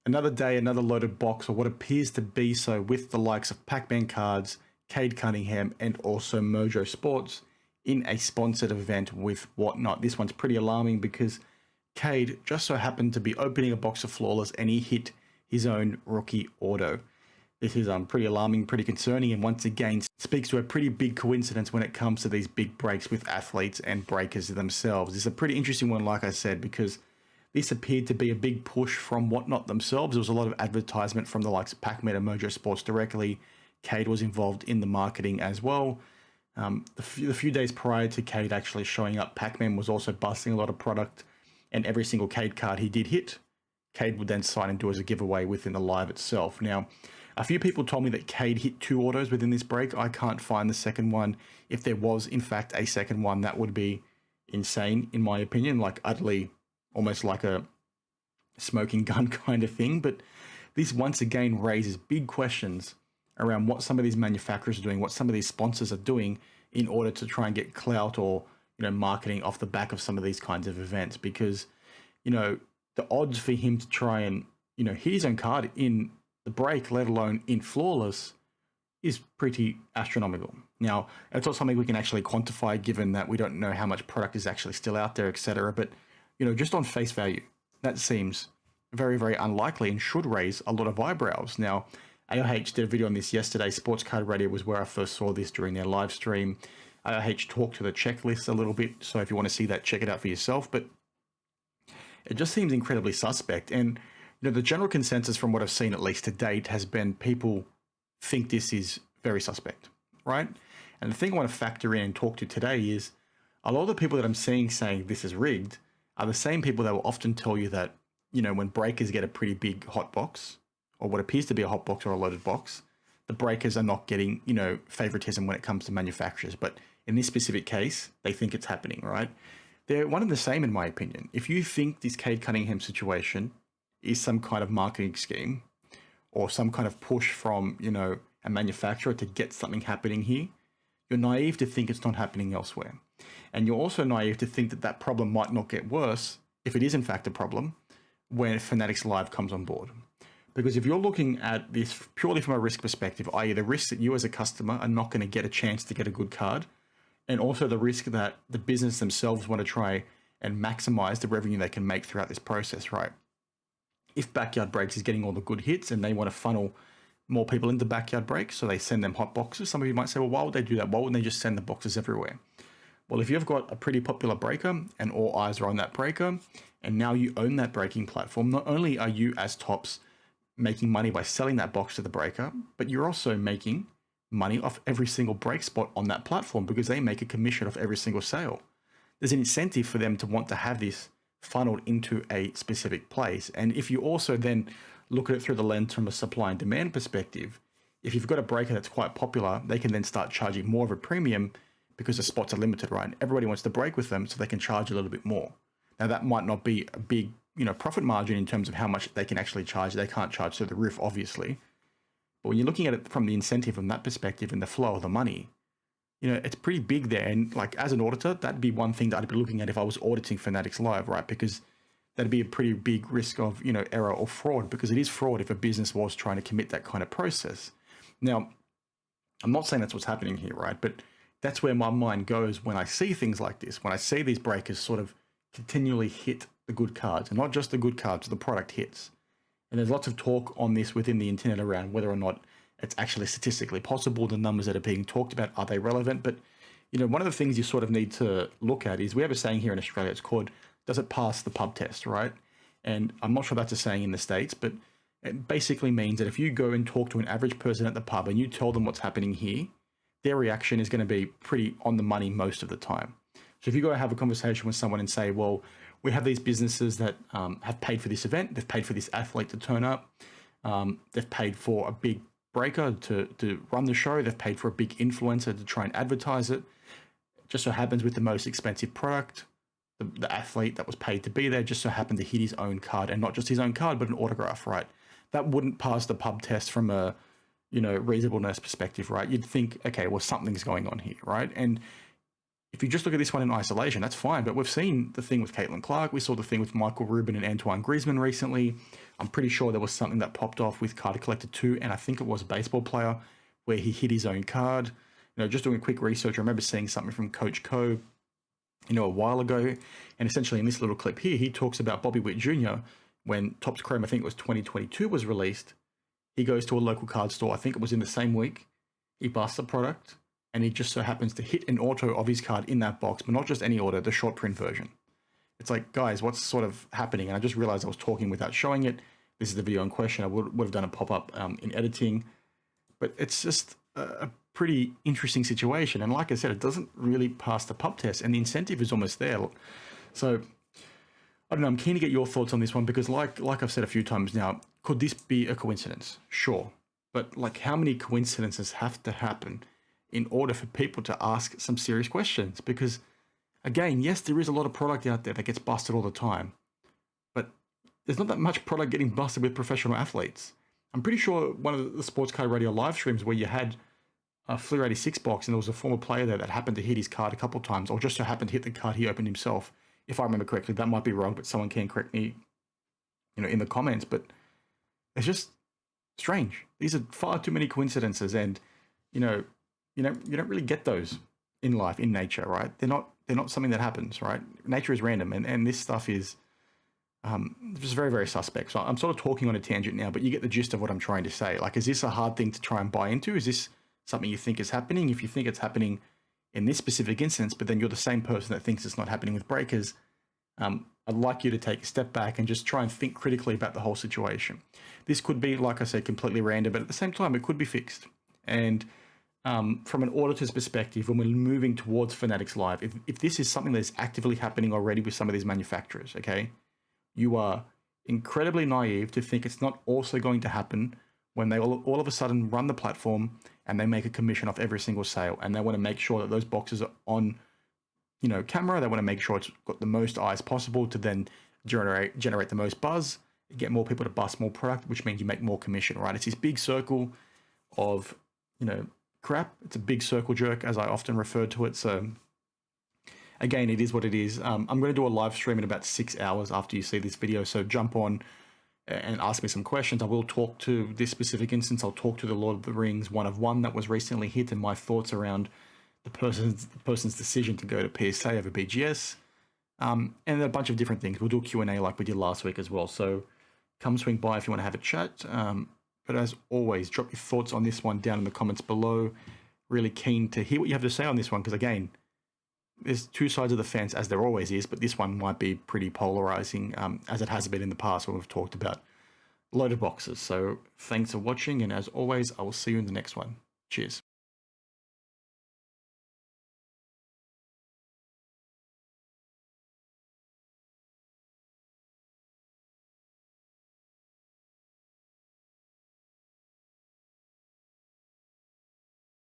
Another day, another loaded box, or what appears to be so, with the likes of Pac-Man cards, Cade Cunningham, and also Mojo Sports in a sponsored event with whatnot. This one's pretty alarming because Cade just so happened to be opening a box of Flawless and he hit his own rookie auto. This is pretty alarming, pretty concerning, and once again speaks to a pretty big coincidence when it comes to these big breaks with athletes and breakers themselves. It's a pretty interesting one, like I said, because this appeared to be a big push from whatnot themselves. There was a lot of advertisement from the likes of Pac-Man and Mojo Sports directly. Cade was involved in the marketing as well. The few days prior to Cade actually showing up, Pac-Man was also busting a lot of product, and every single Cade card he did hit, Cade would then sign and do as a giveaway within the live itself. Now, a few people told me that Cade hit 2 autos within this break. I can't find the second one. If there was, in fact, a second one, that would be insane, in my opinion, like utterly, almost like a smoking gun kind of thing. But this once again raises big questions around what some of these manufacturers are doing, what some of these sponsors are doing in order to try and get clout or, marketing off the back of some of these kinds of events. Because, the odds for him to try and, hit his own card in the break, let alone in Flawless, is pretty astronomical. Now, it's not something we can actually quantify given that we don't know how much product is actually still out there, etc. But, just on face value, that seems very, very unlikely and should raise a lot of eyebrows. Now, AOH did a video on this yesterday. Sports Card Radio was where I first saw this during their live stream. AOH talked to the checklist a little bit, so if you want to see that, check it out for yourself. But it just seems incredibly suspect. And the general consensus from what I've seen, at least to date, has been people think this is very suspect, right? And the thing I want to factor in and talk to today is a lot of the people that I'm seeing saying this is rigged are the same people that will often tell you that, when breakers get a pretty big hot box, or what appears to be a hot box or a loaded box, the breakers are not getting, favoritism when it comes to manufacturers. But in this specific case, they think it's happening, right? They're one and the same, in my opinion. If you think this Cade Cunningham situation is some kind of marketing scheme or some kind of push from, a manufacturer to get something happening here, you're naive to think it's not happening elsewhere. And you're also naive to think that that problem might not get worse, if it is in fact a problem, when Fanatics Live comes on board. Because if you're looking at this purely from a risk perspective, i.e. the risk that you as a customer are not going to get a chance to get a good card, and also the risk that the business themselves want to try and maximize the revenue they can make throughout this process, right? If Backyard Breaks is getting all the good hits and they want to funnel more people into Backyard Breaks, so they send them hot boxes, some of you might say, well, why would they do that? Why wouldn't they just send the boxes everywhere? Well, if you've got a pretty popular breaker and all eyes are on that breaker, and now you own that breaking platform, not only are you as Tops making money by selling that box to the breaker, but you're also making money off every single break spot on that platform because they make a commission off every single sale. There's an incentive for them to want to have this funneled into a specific place. And if you also then look at it through the lens from a supply and demand perspective, if you've got a breaker that's quite popular, they can then start charging more of a premium because the spots are limited, right? And everybody wants to break with them, so they can charge a little bit more. Now, that might not be a big, profit margin in terms of how much they can actually charge. They can't charge through the roof, obviously. But when you're looking at it from the incentive from that perspective and the flow of the money, it's pretty big there. And like as an auditor, that'd be one thing that I'd be looking at if I was auditing Fanatics Live, right? Because that'd be a pretty big risk of, error or fraud, because it is fraud if a business was trying to commit that kind of process. Now, I'm not saying that's what's happening here, right? But that's where my mind goes when I see things like this, when I see these breakers sort of continually hit the good cards, and not just the good cards, the product hits. And there's lots of talk on this within the internet around whether or not it's actually statistically possible, the numbers that are being talked about, are they relevant? But, one of the things you sort of need to look at is, we have a saying here in Australia, it's called, does it pass the pub test, right? And I'm not sure that's a saying in the States, but it basically means that if you go and talk to an average person at the pub and you tell them what's happening here, their reaction is going to be pretty on the money most of the time. So if you go have a conversation with someone and say, well, we have these businesses that have paid for this event, they've paid for this athlete to turn up, they've paid for a big breaker to run the show, they've paid for a big influencer to try and advertise it. It just so happens with the most expensive product, the athlete that was paid to be there just so happened to hit his own card, and not just his own card, but an autograph, right? That wouldn't pass the pub test from a, reasonableness perspective, right? You'd think, okay, well, something's going on here, right? And if you just look at this one in isolation, that's fine. But we've seen the thing with Caitlin Clark. We saw the thing with Michael Rubin and Antoine Griezmann recently. I'm pretty sure there was something that popped off with Card Collector 2, and I think it was a baseball player where he hit his own card. Just doing a quick research, I remember seeing something from Coach Co, a while ago. And essentially in this little clip here, he talks about Bobby Witt Jr. when Topps Chrome, I think it was 2022, was released. He goes to a local card store. I think it was in the same week. He busts the product, and he just so happens to hit an auto of his card in that box, but not just any auto, the short print version. It's like, guys, what's sort of happening? And I just realized I was talking without showing it. This is the video in question. I would have done a pop-up in editing, but it's just a pretty interesting situation. And like I said, it doesn't really pass the pub test, and the incentive is almost there. So I don't know. I'm keen to get your thoughts on this one because, like I've said a few times now, could this be a coincidence? Sure, but like, how many coincidences have to happen in order for people to ask some serious questions? Because, again, yes, there is a lot of product out there that gets busted all the time, but there's not that much product getting busted with professional athletes. I'm pretty sure one of the Sports Card Radio live streams where you had a Fleer 86 box and there was a former player there that happened to hit his card a couple of times, or just so happened to hit the card he opened himself. If I remember correctly, that might be wrong, but someone can correct me, in the comments. But it's just strange. These are far too many coincidences, and you don't really get those in life, in nature, right? They're not something that happens, right? Nature is random, and this stuff is just very, very suspect. So I'm sort of talking on a tangent now, but you get the gist of what I'm trying to say. Like, is this a hard thing to try and buy into? Is this something you think is happening? If you think it's happening in this specific instance, but then you're the same person that thinks it's not happening with breakers, I'd like you to take a step back and just try and think critically about the whole situation. This could be, like I said, completely random, but at the same time, it could be fixed. And from an auditor's perspective, when we're moving towards Fanatics Live, if this is something that's actively happening already with some of these manufacturers, okay, you are incredibly naive to think it's not also going to happen when they all of a sudden run the platform and they make a commission off every single sale, and they want to make sure that those boxes are on, camera. They want to make sure it's got the most eyes possible to then generate the most buzz, get more people to bust more product, which means you make more commission, right? It's this big circle of, crap. It's a big circle jerk, as I often refer to it. So again, it is what it is. I'm going to do a live stream in about 6 hours after you see this video. So jump on and ask me some questions. I will talk to this specific instance. I'll talk to the Lord of the Rings 1 of 1 that was recently hit and my thoughts around the person's decision to go to PSA over BGS, and a bunch of different things. We'll do a Q&A like we did last week as well. So come swing by if you want to have a chat. But as always, drop your thoughts on this one down in the comments below. Really keen to hear what you have to say on this one, because again, there's two sides of the fence, as there always is, but this one might be pretty polarizing, as it has been in the past when we've talked about loaded boxes. So thanks for watching, and as always, I will see you in the next one. Cheers.